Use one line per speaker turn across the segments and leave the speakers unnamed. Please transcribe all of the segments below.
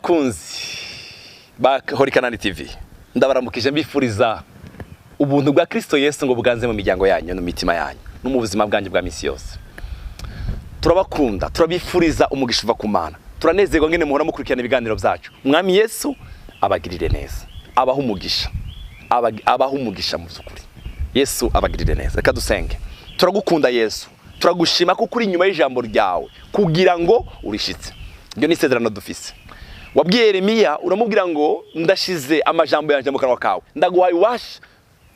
bakunzi ba Horikanani TV, ndabaramukije mbifuriza ubuntu bwa Kristo Yesu ngo buganze mu miryango yanyu no mitima yanyu no mu buzima bwanyu bwa misi yose. Turabakunda, turabifuriza umugisha uva ku Mana. Turanezerwa ngene muhora mukurikirana ibiganiro byacu. Mwami Yesu abagirire neza, abaho umugisha, abaho umugisha mu byukuri. Yesu abagirire neza. Reka dusenge. Turagukunda Yesu, turagushima ko kuri nyuma y'ijambo ryawe kugira ngo urishitse. Ibyo ni isezerano dufise. Wabwiye Yeremiya uramubwira ngo ndashize amajambo yanje mu kanwa kawe, ndaguhaye ububasha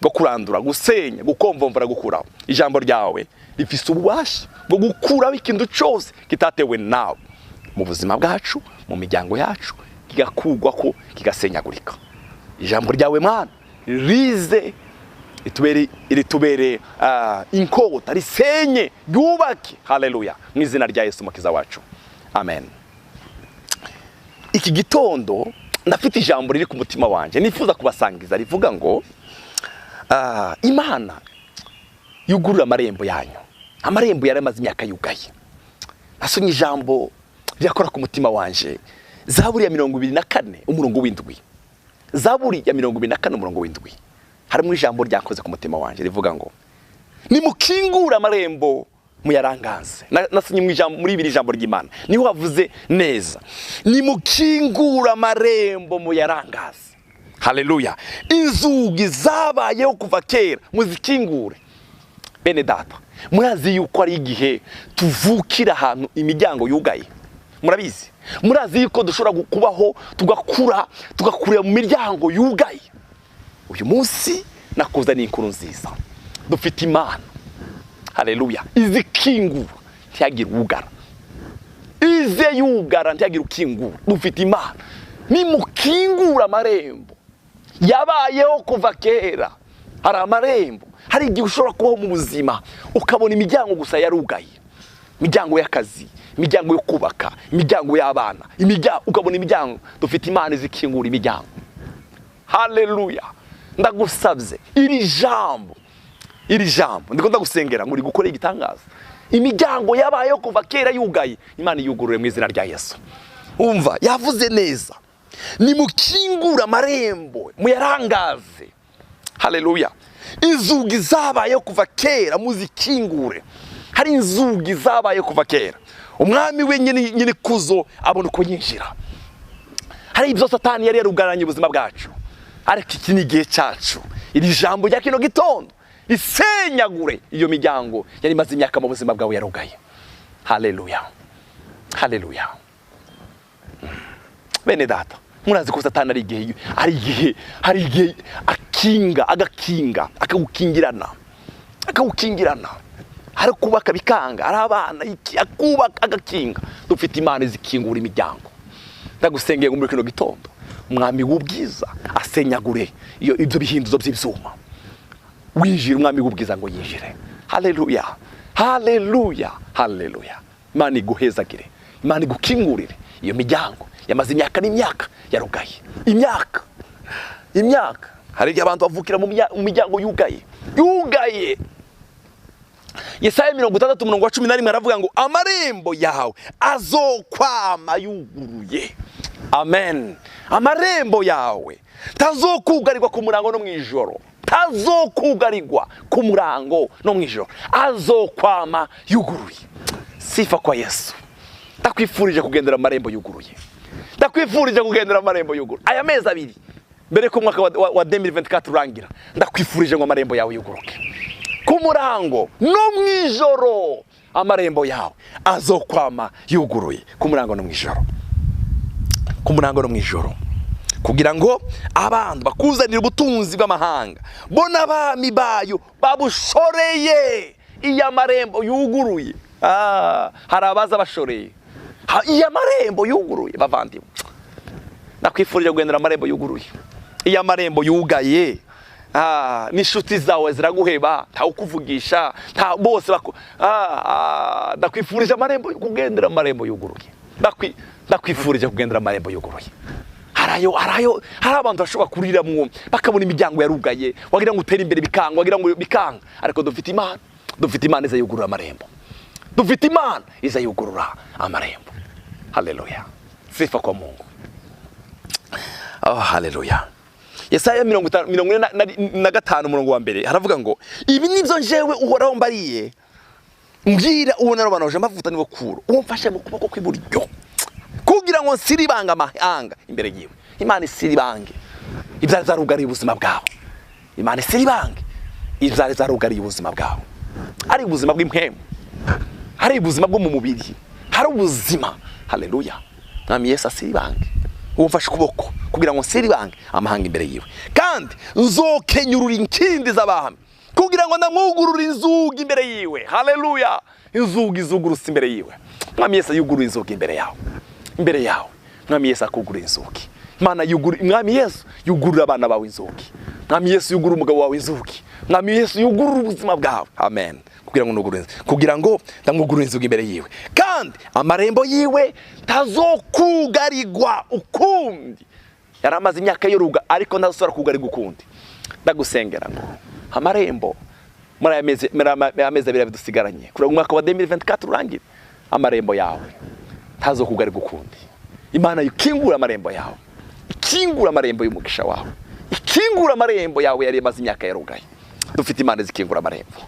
bwo kurandura, gusenya, gukomvomvura, gukuraho. Ijambo ryawe rifise ububasha bwo gukuraho ikintu cyose kitatewe nawe mu buzima bwacu, mu miryango yacu, kigakugwa ko kigasenyagurika. Ijambo ryawe Mana rize iritubere inkota risenye ryubake. Haleluya, mu izina rya Yesu mukiza wacu, amen. Iki gitondo ndafite ijambo riri ku mutima wanje nifuza kubasangiza, rivuga ngo Imana yugurura amarembo yanyu. Amarembo yaramaze imyaka yugaye. Nasomye ijambo ryakora ku mutima wanje, Zaburi ya 24 umurongo w'indwi. Zaburi ya 24 umurongo w'indwi. Harimo ijambo ryakoze ku mutima wanje rivuga ngo nimukingura amarembo muyarangaze. Nasomye muri ibiri ijambo ry'Imana niho wavuze neza, nimukingura amarembo muyarangaze. Haleluya. Inzugi zabayeho kuva kera muzikingure. Bene data, murazi yuko ari igihe tuvukira ahantu imiryango yugaye. Murabizi, murazi yuko dushobora kubaho tugakurira mu miryango yugaye. Uyu munsi nakuzaniye inkuru nziza. Dufite Imana, haleluya, izikingura ntiyagira ugara, ize yugara ntiyagira ukingura. Dufite Imana nimukingura amarembo yabayeho kuva kera. Hari amarembo, hari igihe ushobora kubaho mu buzima ukabona imiryango gusa yarugaye, imiryango y'akazi, imiryango yo kubaka, imiryango y'abana, ukabona imiryango. Dufite Imana izikingura imiryango. Haleluya. Ndagusabye iri jambo ndiko ndagusengera ngo uri gukora igitangaza. Imiryango yabayeho kuva kera yugaye, Imana yugurure mu izina rya Yesu. Umva, yavuze neza, nimukingura amarembo muyarangaze. Haleluya. Inzugi zabayeho kuva kera muzikingure. Hari inzugi zabayeho kuva kera. Umwami we nyine kuzo abona uko yinjira. Hari ibyo Satani yari yarugaranye ubuzima bwacu, ariko iki ni igihe cyacu. Iri jambo rya kino gitondo risenyagure iyo miryango yari maze imyaka mu buzima bwawe yarugaye. Haleluya, haleluya. Bene data, murazi ko Satani ari igihe agakinga akagukingirana, hari kubaka bikanga, ari abana akubaka agakinga. Dufite Imana izikingura imiryango. Ndagusengeye ngo muri kino gitondo umwami w'ubwiza asenyagure ibyo bihinduzo by'ibyuma, winjira umwami w'ubwiza ngo yinjire. Haleluya, haleluya, haleluya. Imana iguhezagire, Imana igukingurire iyo miryango yamaze imyaka n'imyaka yarugaye. Imyaka hari igihe abantu bavukira mu miryango yugaye. Yesaya 60:11 aravuga ngo amarembo yawe azokwama yuguruye. Amen. Amarembo yawe tazokugarirwa ku murango no mwijoro, tazokugarirwa ku murango no mwijoro, azokwama yuguruye. Sifa kwa Yesu. Ndakwifurije kugendera amarembo yuguruye. Ndakwifurije kugendera amarembo yuguruye. Aya mezi abiri mbere ko mwaka wa 2024 urangira, ndakwifurije ngo amarembo yawe yuguruke ku murango no mwijoro. Amarembo yawe azokwama yuguruye ku murango no mwijoro, ku murango no mwijoro, kugira ngo abantu bakuzanira ubutunzi bw'amahanga, bona abami bayo babushoreye. Iya marembo yuguruye, hari abaza bashoreye. Iya marembo yuguruye bavandimwe, nakwifurije kugendera amarembo yuguruye. Iya marembo yugaye, nishuti zawe ziraguheba, nta ukuvugisha, nta bose ndakwifurije kugendera amarembo yuguruye. Ndakwifurije kugendera amarembo yuguruye. Hari abantu bashobora kuriramwo bakabona imiryango yarugaye, wagira ngo utere imbere bikanga, wagira ngo bikanga. Ariko dufite Imana iza yugurura amarembo. Dufite Imana iza yugurura amarembo. Haleluya. Sifa kwa Mungu. Oh haleluya. Yesaya 45 umurongo wa mbere haravuga ngo ibi nibyo njewe uhoraho mbariye mbwira uwo narabanoje amavuta nibo kuro uwo mfashe mu kuboko kw'iburyo kugira ngo nsiribanga amahanga imbere yiwe. Imana isiribange ibyari zarugariye ubuzima bwawe. Imana isiribange ibyari zarugariye ubuzima bwawe. Ari ubuzima bw'impemu, hari ubuzima bwo mu mubiri, hari ubuzima. Haleluya. Mwami Yesu asiribange uwo mfashe kuboko kugira ngo nsiribange amahanga imbere yiwe, kandi nzokenyurura inkindi z'abami kugira ngo ndamwugurure inzugi imbere yiwe. Haleluya. Inzugi zugurutse imbere yiwe. Mwami Yesu yugurura inzugi imbere yawe, imbere yawe. Mwami Yesu akugurura inzugi. Imana yugurura, Mwami Yesu yugurura abana bawe inzugi. Mwami Yesu yugurura umugabo wawe inzugi. Mwami Yesu yugurura ubuzima bwawe. Amen. Kugira ngo ndamwugurure inzugi imbere yiwe, kandi amarembo yiwe tazokugarigwa ukundi. Yaramaze imyaka yoruga ariko ntazosora kugarigwa ukundi. Ndagusengera ngo amarembo muri amezi abiri bidusigaranye kuri umwaka wa 2024 urangire, amarembo yawe tazokugarigwa ukundi. Imana yikingura amarembo yawe, ikingura amarembo y'umugisha wawe, ikingura amarembo yawe yari amaze imyaka yarugaye. Dufite Imana zikingura amarembo.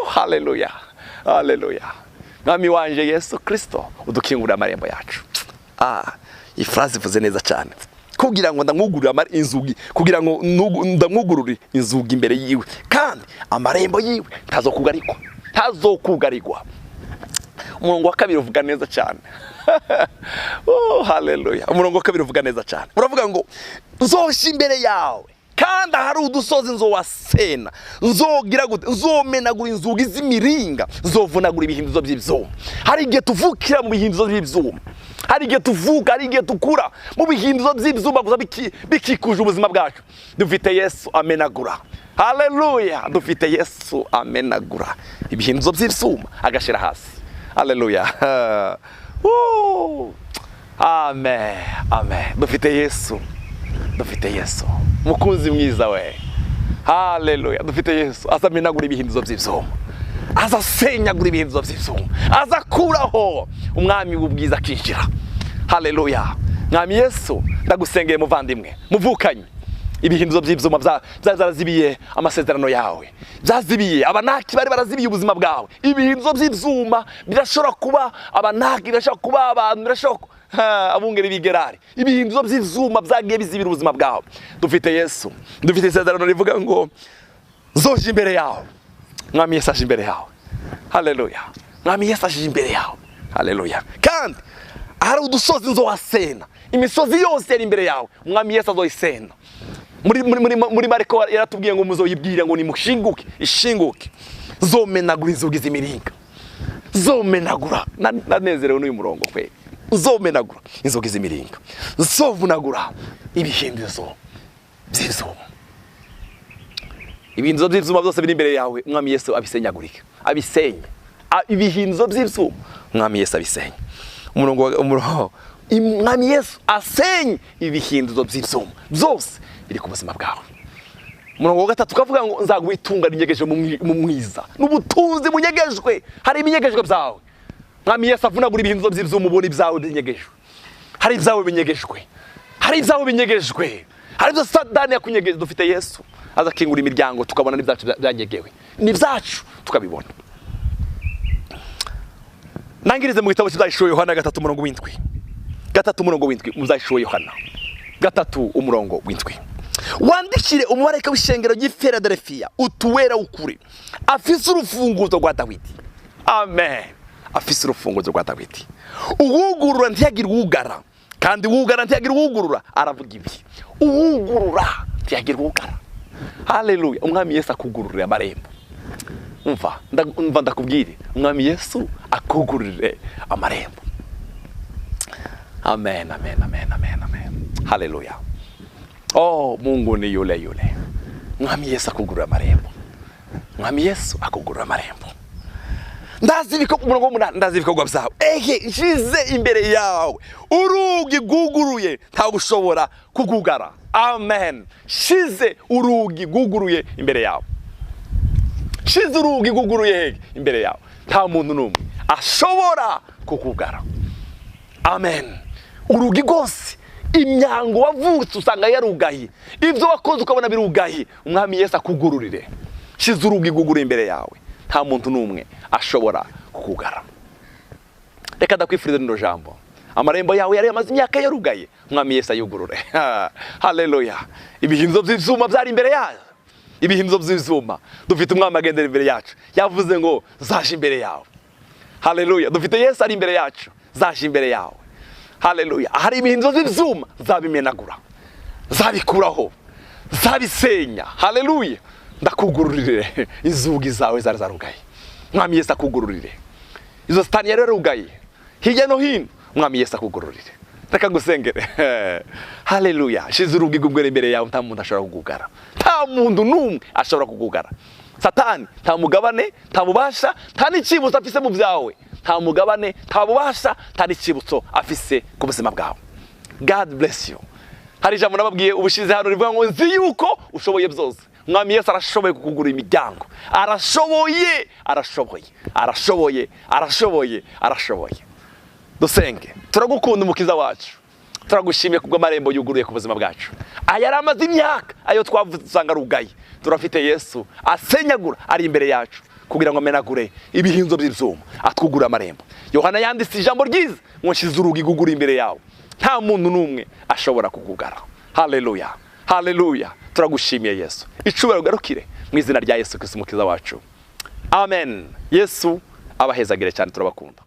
Haleluya. Haleluya. Mwami wanje Yesu Kristo udukingura amarembo yacu. Iyi phrase ivuze neza cyane. Kugira ngo ndamwugurure inzugi, kugira ngo ndamwugurure inzugi imbere yiwe, kandi amarembo yiwe tazokugarigwa, tazokugarigwa. Umurongo wa kabiri uvuga neza cyane. Haleluya. Umurongo wa kabiri uvuga neza cyane. Uravuga ngo nzosha imbere yawe kandi hari udusozi nzowasena, nzogira gute, nzomenagura inzugi z'imiringa, nzovunagura ibihindizo by'ibyuma. Hari igihe tuvukira mu bihindizo by'ibyuma, hari igihe tuvuka, hari igihe tukura mu bihindizo by'ibyuma gusa bikikuje ubuzima bwacu. Dufite Yesu amenagura. Haleluya. Dufite Yesu amenagura ibihindizo by'ibyuma agashira hasi. Haleluya. Amen. Amen. Dufite Yesu. Dufite Yesu mukunzi mwiza we. Haleluya. Dufite Yesu azamenagura ibihindizo by'ibyuma, azasenyagura ibihindizo by'ibyuma, azakuraho umwami w'ubwiza kinjira. Haleluya. Mwami Yesu ndagusengeye muvandimwe muvukanye, ibihindizo by'ibyuma byazibiye amasezerano yawe, byazibiye abanaki bari barazibiye ubuzima bwawe. Ibihindizo by'ibyuma birashobora kuba abanaki, birashobora kuba abantu, birashobora abungeri bigerari. Ibihindizo by'ivyuma byagiye bizibira ubuzima bwawe. Dufite Yesu, dufite isezerano rivuga ngo nzoje imbere yawe. Mwami Yesu aje imbere yawe. Haleluya. Mwami Yesu aje imbere yawe. Haleluya. Kandi hari udusozi nzowasena, imisozi yose yari imbere yawe Mwami Yesu azoyisena. Muri Mariko yaratubwiye ngo muzoyibwira ngo nimushinguke, ishinguke. Zomenagura inzugi z'imiringa, zomenagura. Nanezerewe n'uyu murongo kwe. Uzomenagura inzugi z'imiringa, uzovunagura ibihindizo by'ibyuma. Ibihindizo by'ibyuma byose biri imbere yawe Mwami Yesu abisenyagurike, abisenye. Ibihindizo by'ibyuma Mwami Yesu abisenye. Mwami Yesu asenye ibihindizo by'ibyuma byose biri ku buzima bwawe. Umurongo wa gatatu ukavuga ngo nzaguhitunga n'inyegeje mu mwiza n'ubutunzi bunyegejwe. Hari ibinyegejwe byawe Mwami Yesu avunagura ibihindizo by'ibyuma, ubona ibyawe binyegejwe. Hari ibyawe binyegejwe, hari ibyawe binyegejwe, hari ibyo Satani yakunyegeje. Dufite Yesu azakingura imiryango tukabona n'ibyacu byanyegewe, n'ibyacu tukabibona. Nangirize mu gitabo cy'Izayishuwe Yohana 3:7. 3:7 Muzayishuwe Yohana 3:7. Wandikire umumarayika w'ishengero ry'Ifeladelfiya utuwera ukuri, afise urufunguzo rwa Dawidi. Amen. Afise urufunguzo rwa Dawidi. Uwugurura ntiyagira uwugara, kandi uwugara ntiyagira uwugurura. Aravuga ibi, uwugurura ntiyagira uwugara. Haleluya. Umwami Yesu akugururira amarembo. Umva ndakubwire, Umwami Yesu akugururire amarembo. Amen, amen, amen, amen, amen. Haleluya. Oh, Mungu ni yule yule. Umwami Yesu akugururira amarembo. Umwami Yesu akugururira amarembo. Ndazi ibikorwa byawe. Nshize imbere yawe urugi guguruye ntagushobora kugugara. Amen. Shize urugi guguruye imbere yawe. Shize urugi guguruye imbere yawe. Nta muntu n'umwe ashobora kukugara. Amen. Urugi rwose imyango wavutse usanga yarugaye, ibyo wakoze ukabona birugaye, umwami Yesu akugururire. Shize urugi gugura imbere yawe, nta muntu n'umwe ashobora kukugara. Reka ndakwifuriza rino jambo, amarembo yawe yari yamaze imyaka yarugaye, umwami Yesu ayugurure. Haleluya. Ibihinzo by'izuma byari imbere yawe, ibihinzo by'izuma, dufite umwami agendera imbere yacu, yavuze ngo zaje imbere yawe. Haleluya. Dufite Yesu ari imbere yacu, zaje imbere yawe. Haleluya. Hari ibihinzo by'izuma zabimenagura, zabikuraho, zabisenya. Haleluya. Ndakugururire izugi zawe zari zarugaye, umwami Yesu akugururire. Izo satani yari yarugaye hirya no hino, umwami Yesu akugururire. Reka ngusengere. Haleluya. Shize urugi gugwera imbere yawe, nta muntu ashobora kugugara, nta muntu n'umwe ashobora kugugara. Satani nta mugabane, nta bubasha, nta n'icibutso afise mu byawe, nta mugabane, nta bubasha, nta n'icibutso afise ku buzima bwawe. God bless you. Hari ijambo nababwiye ubushize hano rivuga ngo nzi yuko ushoboye byose. Umwami Yesu arashoboye kukugura imiryango, arashoboye, arashoboye, arashoboye, arashoboye, arashoboye. Dusenge. Turagukunda umukiza wacu, turagushimiye kubwo amarembo yuguruye ku buzima bwacu. Aya amaze imyaka, ayo twavuze usanga rugaye, turafite Yesu asenyagura ari imbere yacu kugira ngo amenagure ibihinzo by'izuma, atwugura amarembo. Yohana yanditse ijambo ryiza ngo nshize urugi gugura imbere yawe, nta muntu n'umwe ashobora kugugara. Haleluya. Haleluya. Turagushimiye Yesu, icubero garukire mu izina rya Yesu Kristo umukiza wacu. Amen. Yesu abahezagire cyane, turabakunda.